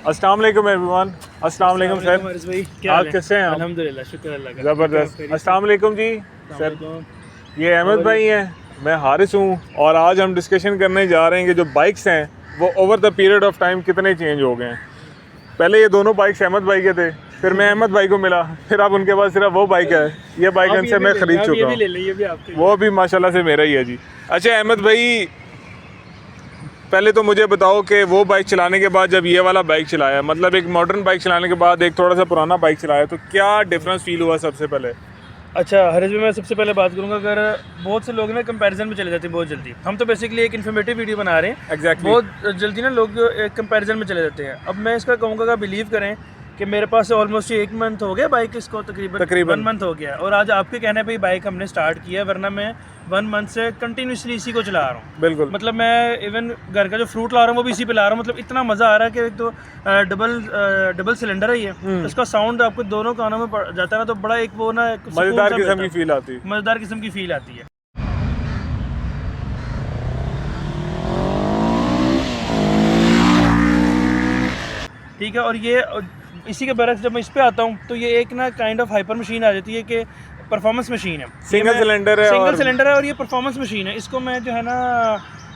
अस्सलाम वालेकुम एवरीवन। अस्सलाम वालेकुम सर, हारिस भाई, क्या आप हाल है? कैसे हैं? अल्हम्दुलिल्लाह, शुक्र अल्लाह का। ज़बरदस्त। अस्सलाम वालेकुम जी सर, सर ये अहमद भाई हैं, मैं हारिस हूँ और आज हम डिस्कशन करने जा रहे हैं कि जो बाइक्स हैं वो over the period of time कितने चेंज हो गए हैं। पहले ये दोनों बाइक्स अहमद भाई के थे, फिर मैं अहमद भाई को मिला, फिर अब उनके पास सिर्फ वो बाइक है। ये बाइक इनसे मैं ख़रीद चुका हूँ, वो भी माशाल्लाह से मेरा ही है जी। अच्छा अहमद भाई, पहले तो मुझे बताओ कि वो बाइक चलाने के बाद जब ये वाला बाइक चलाया, मतलब एक मॉडर्न बाइक चलाने के बाद एक थोड़ा सा पुराना बाइक चलाया, तो क्या डिफरेंस फील हुआ सबसे पहले? अच्छा हरीश भाई, मैं सबसे पहले बात करूंगा, अगर बहुत से लोग ना कंपैरिजन में चले जाते हैं बहुत जल्दी। हम तो बेसिकली एक इन्फॉर्मेटिव वीडियो बना रहे हैं। एग्जैक्टली। बहुत जल्दी ना लोग कंपैरिजन में चले जाते हैं। अब मैं इसका कहूँगा कि बिलीव करें कि मेरे पास ऑलमोस्ट 1 मंथ हो गया बाइक, इसको तकरीबन 1 मंथ हो गया, और आज आपके कहने पे बाइक हमने स्टार्ट किया, वरना मैं 1 मंथ से कंटिन्यूसली इसी को चला रहा हूँ। बिल्कुल। मतलब मैं इवन घर का जो फ्रूट ला रहा हूँ वो भी इसी पे ला रहा हूँ। मतलब इतना मज़ा आ रहा है कि एक तो डबल सिलेंडर है ये, तो इसका साउंड आपको दोनों कानों में पड़ जाता है ना, तो बड़ा एक वो ना मज़ेदार किस्म की फील आती है। मज़ेदार किस्म की फील आती है। ठीक है, और ये इसी के बरक्स जब मैं इस पे आता हूँ तो ये एक ना काइंड ऑफ हाइपर मशीन आ जाती है कि परफॉर्मेंस मशीन है, सिंगल सिलेंडर है और ये परफॉर्मेंस मशीन है। इसको मैं जो है ना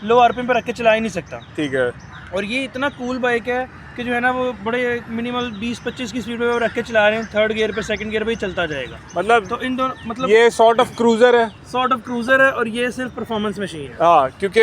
लो आरपीएम पे रख के चला ही नहीं सकता। ठीक है। और ये इतना कूल बाइक है कि जो है ना वो बड़े मिनिमल 20-25 की स्पीड पे रख के चला रहे हैं, थर्ड गियर पे सेकंड गियर पे ही चलता जाएगा। मतलब तो इन दोनों मतलब ये सॉर्ट ऑफ क्रूजर है, और ये सिर्फ परफॉर्मेंस मशीन है। हाँ, क्योंकि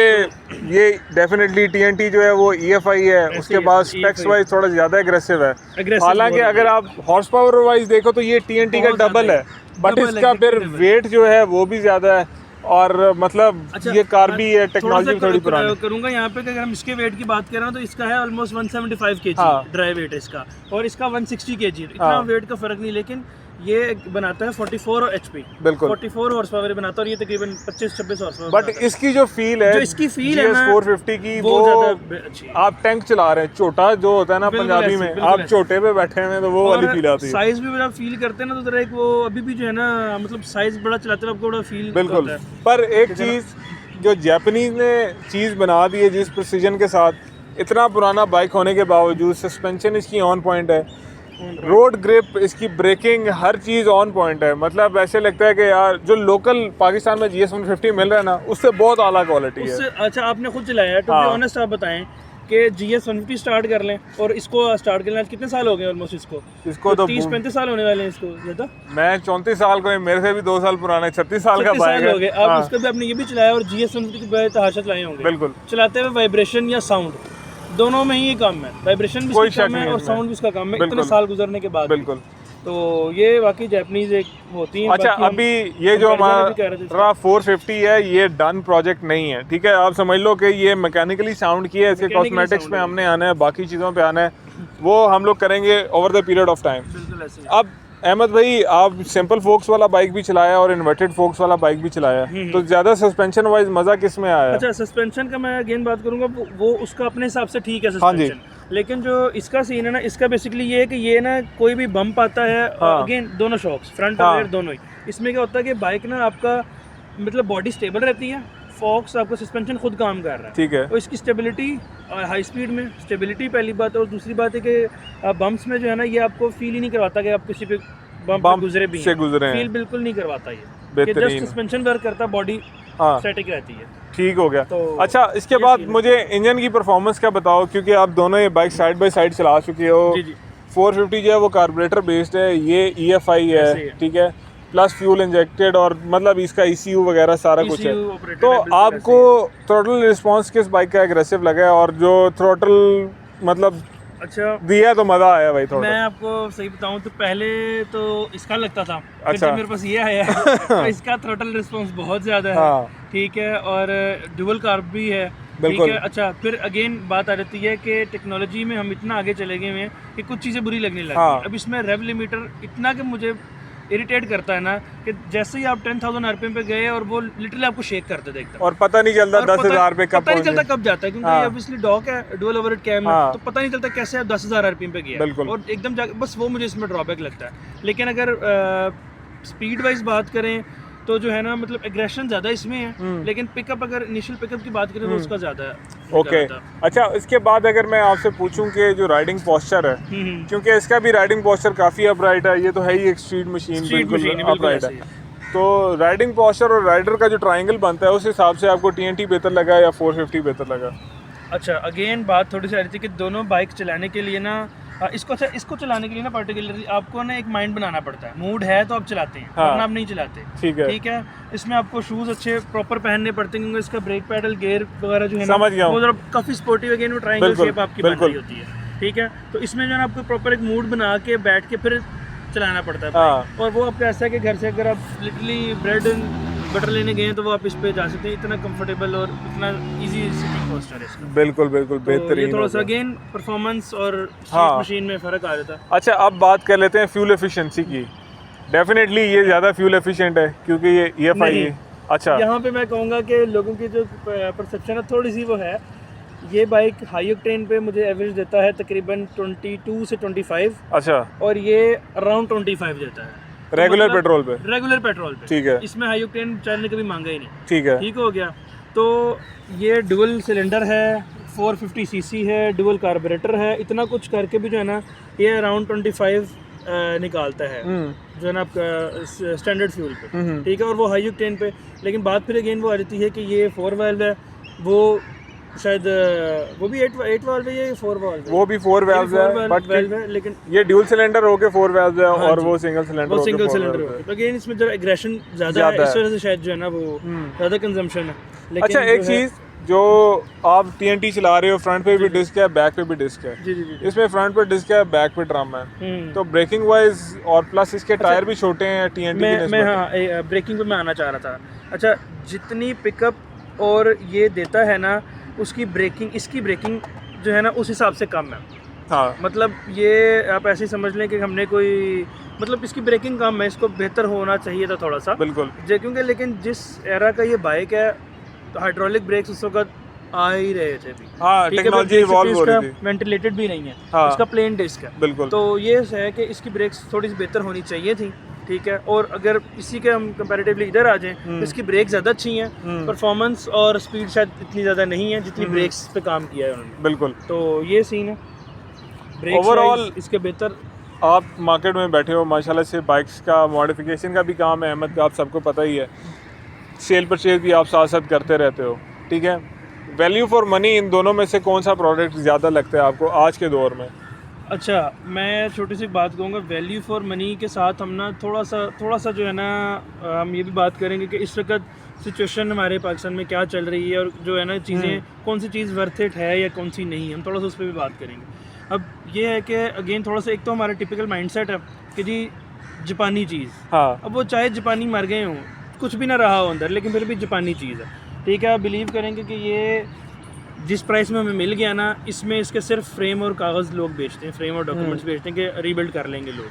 ये डेफिनेटली टीएनटी जो है वो ईएफआई है, उसके बाद स्पेक्स वाइज थोड़ा ज़्यादा एग्रेसिव है। हालांकि अगर आप हॉर्स पावर वाइज देखो तो ये टीएनटी का डबल है, बट इसका फिर वेट जो है वो भी ज़्यादा है, और मतलब ये कार भी है, टेक्नोलॉजी थोड़ी पुरानी करूंगा यहाँ पे कि अगर हम इसके वेट की बात करें तो इसका है ऑलमोस्ट 175 kg ड्राई वेट है इसका, और इसका 160 kg। इतना वेट का फर्क नहीं, लेकिन ये बनाता है 44 HP, बिल्कुल 44 हॉर्स पावर बनाता है, और ये तकरीबन 25-26 हॉर्स पावर। बट इसकी जो फील है, जो इसकी फील है ना 450 की, वो आप टैंक चला रहे हैं, छोटा जो होता है ना पंजाबी में, आप छोटे पे बैठे हैं तो वो वाली फील आती है। साइज भी बड़ा फील करते हैं ना, तो जरा एक वो अभी भी जो है ना, मतलब साइज बड़ा चलाते हैं आपको बड़ा फील। बिल्कुल। पर एक चीज जो जापानीज ने चीज बना दी है, जिस प्रिसीजन के साथ, इतना पुराना बाइक होने के बावजूद सस्पेंशन इसकी ऑन पॉइंट है, रोड ग्रिप, इसकी ब्रेकिंग, हर चीज़ ऑन पॉइंट है। मतलब ऐसे लगता है कि यार जो लोकल पाकिस्तान में GS 150 मिल रहा है ना, उससे बहुत आला क्वालिटी है। अच्छा, आपने खुद चलाया है, टू बी ऑनेस्ट आप बताएं कि GS 150 स्टार्ट कर लें और इसको स्टार्ट करने कितने साल हो गए ऑलमोस्ट? इसको तो 30-35 साल होने वाले हैं इसको। ज्यादा मैं 34 साल को, मेरे से भी 2 साल पुराना है, 36 साल का बाइक हो गए। आप उसको भी आपने ये भी चलाया और GS 150 के तहाशा चलाए होंगे। बिल्कुल। चलाते हुए वाइब्रेशन या साउंड दोनों में ही ये काम है, वाइब्रेशन भी इसका काम है और साउंड भी इसका काम है, इतने साल गुजरने के बाद। बिल्कुल। तो ये वाकई जापानीज एक होती है। अच्छा, अभी ये जो हमारा 450 है, ये डन प्रोजेक्ट नहीं है, ठीक है? आप समझ लो कि ये मैकेनिकली साउंड की है, इसके कॉस्मेटिक्स पे हमने आना है, बाकी चीज़ों पे आना है, वो हम लोग करेंगे over the period of time. अब अहमद भाई, आप सिंपल फोक्स वाला बाइक भी चलाया और इन्वर्टेड फोक्स वाला बाइक भी चलाया, तो ज्यादा सस्पेंशन वाइज मजा किस में आया? अच्छा, सस्पेंशन का मैं अगेन बात करूंगा, वो उसका अपने हिसाब से ठीक है सस्पेंशन। लेकिन जो इसका सीन है ना, इसका बेसिकली ये है कि ये ना कोई भी बम्प आता है, अगेन दोनों शॉक्स फ्रंट और रेयर दोनों ही, इसमें क्या होता है कि बाइक ना आपका मतलब बॉडी स्टेबल रहती है, फोक्स आपका सस्पेंशन खुद काम कर रहा है, ठीक है? और इसकी स्टेबिलिटी, हाई स्पीड में स्टेबिलिटी पहली बात, और दूसरी बात है कि बम्प्स में जो है ना, ये आपको फील ही नहीं करवाता कि आप किसी पे बम्प गुजरे भी हैं, फील बिल्कुल नहीं करवाता ये, कि जस्ट सस्पेंशन वर्क करता, बॉडी स्टैटिक रहती है। ठीक हो गया। तो अच्छा, इसके बाद मुझे इंजन की परफॉर्मेंस का बताओ, क्योंकि आप दोनों ये बाइक साइड बाय साइड चला चुके हो। 450 जो है वो कार्बोरेटर बेस्ड है, ये EFI है, ठीक है, प्लस फ्यूल इंजेक्टेड, और मतलब इसका ECU वगैरह सारा कुछ है। तो आपको थ्रोटल रिस्पांस किस बाइक का एग्रेसिव लगा है, और जो थ्रोटल मतलब अच्छा दिया तो मजा आया भाई थोड़ा? मैं आपको सही बताऊं तो पहले तो इसका लगता था, अच्छा मेरे पास ये आया तो इसका थ्रोटल रिस्पांस बहुत ज्यादा है, ठीक है, और डुअल कार्ब भी है, ठीक है। अच्छा, फिर अगेन बात आ जाती है कि टेक्नोलॉजी में हम इतना आगे चले गए हैं कि कुछ चीज़ें बुरी लगने लगी। अब इसमें रेव लिमिटर इतना कि मुझे इरिटेट करता है ना, कि जैसे ही आप 10,000 RPM पे गए और वो लिटरली आपको शेक करते देखता, और पता नहीं चलता 10,000 पे पता नहीं चलता कब जाता है, क्योंकि ऑब्वियसली डॉक है, डुअल ओवरहेड कैम है, तो पता नहीं चलता कैसे आप 10,000 RPM पे गए और एकदम बस वो मुझे इसमें ड्रॉबैक लगता है। लेकिन अगर स्पीड वाइज बात करें तो जो है ना मतलब एग्रेशन ज़्यादा इसमें है, लेकिन पिकअप अगर इनिशियल पिकअप की बात करें तो उसका ज़्यादा है। ओके अच्छा, इसके बाद अगर मैं आपसे पूछूं कि जो राइडिंग पोस्चर है, क्योंकि इसका भी राइडिंग पोस्चर काफ़ी अपराइट है, ये तो है ही एक स्ट्रीट मशीन, बिल्कुल अपराइट है, तो राइडिंग पोस्चर और राइडर का जो ट्रायंगल बनता है उस हिसाब से आपको TNT बेहतर लगा या 450 बेहतर लगा? अच्छा, अगेन बात थोड़ी सी आ रही थी कि दोनों बाइक चलाने के लिए ना इसको चलाने के लिए ना पर्टिकुलरली आपको ना एक माइंड बनाना पड़ता है। मूड है तो आप चलाते हैं, वरना आप नहीं चलाते। ठीक है। इसमें आपको शूज़ अच्छे प्रॉपर पहनने पड़ते हैं, क्योंकि इसका ब्रेक पैडल गियर वगैरह जो है ना वो जरा काफ़ी स्पोर्टिव, अगेन वो ट्रायंगल शेप आपकी बन रही होती है। ठीक है, तो इसमें जो है ना आपको प्रॉपर एक मूड बना के बैठ के फिर चलाना पड़ता है। और वो आपका ऐसा है कि घर से अगर आप लिटरली ब्रेड एंड बटर लेने गए तो आप इस पे जा सकते हैं, इतना कंफर्टेबल और इतना इजी सिटिंग पोस्चर है इसका। बिल्कुल बेहतरीन। ये थोड़ा सा अगेन परफॉर्मेंस और स्ट्रीट मशीन में फ़र्क आ जाता है। अच्छा, अब बात कर लेते हैं फ्यूल एफिशिएंसी की। डेफिनेटली ये ज़्यादा फ्यूल एफिशिएंट है क्योंकि ये EFI है। अच्छा, यहाँ पे मैं कहूँगा कि लोगों की जो परसेप्शन है थोड़ी सी वो है, ये बाइक हाई ऑक्टेन पे मुझे एवरेज देता है तकरीबन 22 से 25। अच्छा, और ये अराउंड 25 देता है रेगुलर पेट्रोल पे। ठीक है, इसमें हाई ऑक्टेन चलने कभी मांगा ही नहीं। ठीक है, ठीक हो गया। तो ये डुअल सिलेंडर है, 450 cc है, डुअल कार्बोरेटर है, इतना कुछ करके भी जो है ना ये अराउंड 25 निकालता है जो है ना आपका स्टैंडर्ड फ्यूल पे। ठीक है, और वो हाई ऑक्टेन पे। लेकिन बात फिर अगेन वो आ जाती है कि ये 4 वाल्व है, वो शायद वो भी 8 वाल्व है, ये 4 वाल्व है, वो भी 4 वाल्व है, बट लेकिन ये ड्यूल सिलेंडर होके 4 वाल्व है और वो सिंगल सिलेंडर होके। तो अगेन इसमें जरा एग्रेशन ज़्यादा है, इस वजह से शायद जो है ना वो ज़्यादा कंजम्पशन है। अच्छा, एक चीज़ जो आप TNT चला रहे हो, फ्रंट पे भी डिस्क है, बैक पे भी डिस्क है। जी। इसमें फ्रंट पे डिस्क है, बैक पे ड्रम है, तो ब्रेकिंग वाइज और प्लस इसके टायर भी छोटे हैं TNT के। मैं हाँ ब्रेकिंग पे मैं आना चाह रहा था। अच्छा, जितनी पिकअप और ये देता है ना उसकी ब्रेकिंग, इसकी ब्रेकिंग जो है ना उस हिसाब से कम है। हाँ, मतलब ये आप ऐसे समझ लें कि हमने कोई मतलब इसकी ब्रेकिंग कम है, इसको बेहतर होना चाहिए था थोड़ा सा। बिल्कुल, क्योंकि लेकिन जिस एरा का ये बाइक है तो हाइड्रोलिक ब्रेक्स उस वक्त आ ही रहे थे भी। हाँ, टेक्नोलॉजी इवॉल्व हो रही थी। वेंटिलेटेड भी नहीं है, हाँ, इसका प्लेन डिस्क है। बिल्कुल, तो ये है कि इसकी ब्रेक्स थोड़ी सी बेहतर होनी चाहिए थी। ठीक है, और अगर इसी के हम कंपैरेटिवली इधर आ जाएं तो इसकी ब्रेक ज़्यादा अच्छी हैं, परफॉर्मेंस और स्पीड शायद इतनी ज़्यादा नहीं है जितनी ब्रेक्स पे काम किया है उन्होंने। बिल्कुल, तो ये सीन है ओवरऑल इसके बेहतर। आप मार्केट में बैठे हो माशाल्लाह से, बाइक्स का मॉडिफिकेशन का भी काम है अहमद का, आप सबको पता ही है, सेल परचेज भी आप साथ साथ करते रहते हो। ठीक है, वैल्यू फॉर मनी इन दोनों में से कौन सा प्रोडक्ट ज़्यादा लगता है आपको आज के दौर में? अच्छा, मैं छोटी सी बात कहूँगा, वैल्यू फॉर मनी के साथ हम ना थोड़ा सा जो है ना हम ये भी बात करेंगे कि इस वक्त सिचुएशन हमारे पाकिस्तान में क्या चल रही है और जो है ना चीज़ें कौन सी चीज़ वर्थ इट है या कौन सी नहीं है, हम थोड़ा सा उस पर भी बात करेंगे। अब ये है कि अगेन थोड़ा सा एक तो हमारा टिपिकल माइंडसेट है कि जी जापानी चीज़, हाँ, अब वो चाहे जापानी मर गए हों, कुछ भी ना रहा हो अंदर, लेकिन फिर भी जापानी चीज़ है। ठीक है, आप बिलीव करेंगे कि ये जिस प्राइस में हमें मिल गया ना, इसमें इसके सिर्फ फ्रेम और कागज़ लोग बेचते हैं, फ्रेम और डॉक्यूमेंट्स बेचते हैं कि रीबिल्ड कर लेंगे लोग,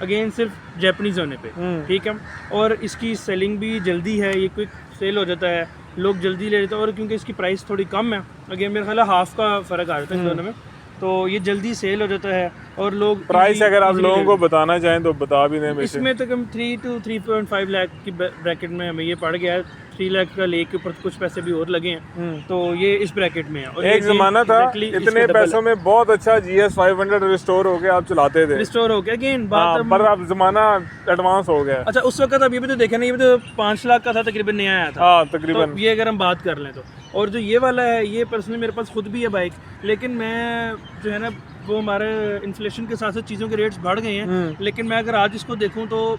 अगेन सिर्फ जापानीज़ होने पे। ठीक है, और इसकी सेलिंग भी जल्दी है, ये क्विक सेल हो जाता है, लोग जल्दी ले लेते हैं, और क्योंकि इसकी प्राइस थोड़ी कम है, अगेन मेरा ख्याल है हाफ का फ़र्क आ जाता है इन दोनों में, तो ये जल्दी सेल हो जाता है और लोग प्राइस अगर आप लोगों को बताना चाहें तो बता भी दें। इसमें तक 3 to 3.5 लाख की ब्रैकेट में हमें ये पड़ गया है, 3 लाख का लेके ऊपर कुछ पैसे भी और लगे हैं, तो ये इस ब्रैकेट में है। और एक ज़माना था इतने पैसों में बहुत अच्छा GS 500 रिस्टोर होके आप चलाते थे, रिस्टोर हो गया अगेन बात, पर अब ज़माना एडवांस हो गया। अच्छा, उस वक्त अब ये भी तो देखे ना, ये भी तो 5 लाख का था तकरीबन, नया आया था। हाँ, तकरीबन। तो ये अगर हम बात कर लें तो, और जो ये वाला है ये पर्सनली मेरे पास खुद भी है बाइक, लेकिन मैं जो है ना वो हमारे इन्फ्लेशन के साथ साथ चीज़ों के रेट्स बढ़ गए हैं, लेकिन मैं अगर आज इसको देखूं तो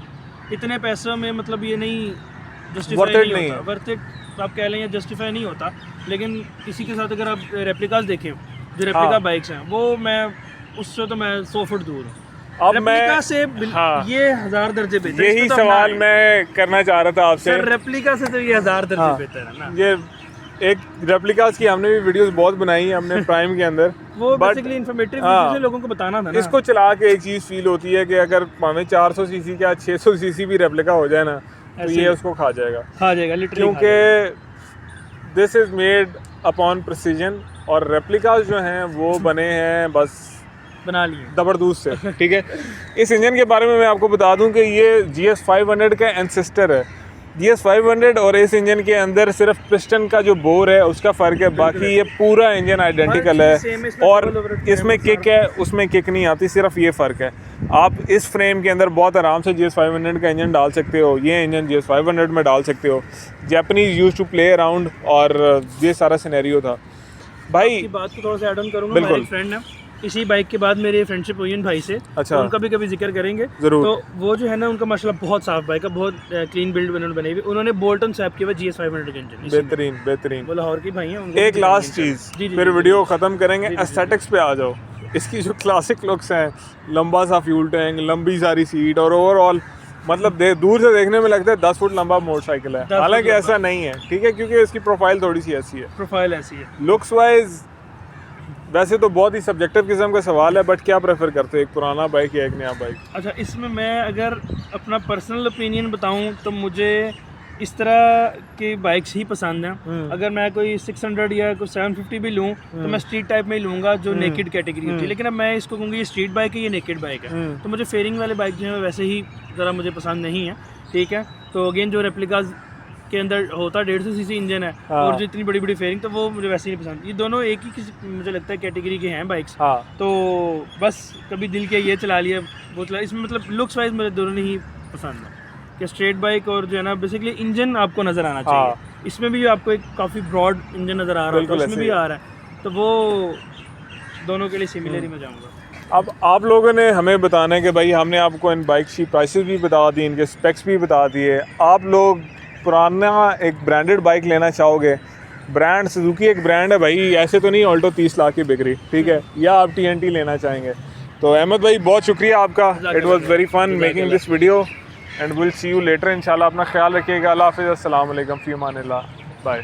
इतने पैसों में मतलब ये नहीं जस्टिफाई नहीं होता, वर्थ इट आप कह लें या जस्टिफाई नहीं होता। लेकिन इसी के साथ अगर आप रेप्लिकास देखें, जो रेप्लिका बाइक्स हैं, वो मैं उससे तो मैं 100 फुट दूर हूँ। अब मैं से ये 1000 दर्जे बेहतर है। यही सवाल मैं करना चाह रहा था आपसे, रेप्लिका से तो ये 1000 दर्जे बेहतर है ना। ये एक रेप्लिकास की हमने भी वीडियोस बहुत बनाई है हमने प्राइम के अंदर, वो बेसिकली इन्फॉर्मेटिव वीडियोस लोगों को बताना था ना। इसको चला के एक चीज़ फील होती है कि अगर हमें 400 सीसी का 600 सीसी भी रेप्लिका हो जाए ना तो ये उसको खा जाएगा लिटरली, क्योंकि this is made upon precision, और रेप्लिकास जो हैं वो बने हैं बस बना लिए जबरदस्त से। ठीक है, इस इंजन के बारे में मैं आपको बता दूं कि ये GS 500 का एंसेस्टर है, GS 500 और इस इंजन के अंदर सिर्फ पिस्टन का जो बोर है उसका फ़र्क है, बाकी ये पूरा इंजन आइडेंटिकल है। और इसमें किक है, उसमें किक नहीं आती, सिर्फ ये फ़र्क है। आप इस फ्रेम के अंदर बहुत आराम से GS 500 का इंजन डाल सकते हो, ये इंजन GS 500 में डाल सकते हो। Japanese use to play around और ये सारा सिनेरियो था भाई। बात को थोड़ा सा ऐड ऑन करूँगा, मेरा फ्रेंड है, इसी बाइक के बाद मेरी फ्रेंडशिप हुई है भाई से। अच्छा। तो उनका भी कभी जिक्र करेंगे जरूर। तो वो जो है ना, उनका माशाल्लाह बहुत साफ बाइक है, बहुत क्लीन बिल्ड उन्होंने बनाई हुई। उन्होंने बोल्टन स्वैप किया हुआ GS 500 के इंजन। बेहतरीन बेहतरीन। वो लाहौर की भाई हैं। एक लास्ट चीज़ फिर वीडियो ख़त्म करेंगे, एस्थेटिक्स पे आ जाओ। इसकी जो क्लासिक लुक्स हैं, लंबा सा फ्यूल टैंक, लंबी सारी सीट और ओवरऑल मतलब दूर से देखने में लगता है 10 फुट लंबा मोटरसाइकिल है, हालांकि ऐसा नहीं है, ठीक है, क्योंकि इसकी प्रोफाइल थोड़ी सी ऐसी है। प्रोफाइल ऐसी है। लुक्स वाइज वैसे तो बहुत ही सब्जेक्टिव किस्म का सवाल है, बट क्या प्रेफर करते हो, एक पुराना बाइक या एक नया बाइक? अच्छा, इसमें मैं अगर अपना पर्सनल ओपिनियन बताऊं तो मुझे इस तरह की बाइक्स ही पसंद हैं। अगर मैं कोई 600 या कोई 750 भी लूँ तो मैं स्ट्रीट टाइप में ही लूँगा, जो नेकेड कैटेगरी होती है। लेकिन अब मैं इसको कहूँगी ये स्ट्रीट बाइक है, ये नेकेड बाइक है, तो मुझे फेयरिंग वाले बाइक जो है वैसे ही ज़रा मुझे पसंद नहीं है, ठीक है। तो अगेन जो रेप्लिकाज के अंदर होता 150 सीसी इंजन है और जो इतनी बड़ी बड़ी फेयरिंग, तो वो मुझे वैसे ही नहीं पसंद। ये दोनों एक ही मुझे लगता है कैटेगरी के हैं बाइक्स। तो बस कभी दिल के ये चला लिया वो चला, इसमें मतलब लुक्स वाइज मुझे दोनों ही पसंद है कि स्ट्रेट बाइक और जो है ना बेसिकली इंजन आपको नज़र आना चाहिए। इसमें भी आपको एक काफ़ी ब्रॉड इंजन नज़र आ रहा है, उसमें भी आ रहा है, तो वो दोनों के लिए सिमिलर ही मैं जाऊँगा। अब आप लोगों ने हमें बताना है कि भाई हमने आपको इन बाइक्स की प्राइसेस भी बता दी, इनके स्पेक्स भी बता दिए। आप लोग पुराना एक ब्रांडेड बाइक लेना चाहोगे, ब्रांड सुजुकी एक ब्रांड है भाई, ऐसे तो नहीं ऑल्टो 30 लाख की बिक रही, ठीक है, या आप TNT लेना चाहेंगे। तो अहमद भाई बहुत शुक्रिया आपका, it was very fun making this video and will see you later इंशाल्लाह। अपना ख्याल रखिएगा, अल्लाह हाफिज़, अस्सलाम वालेकुम, फ़ी अमानिल्लाह, बाय।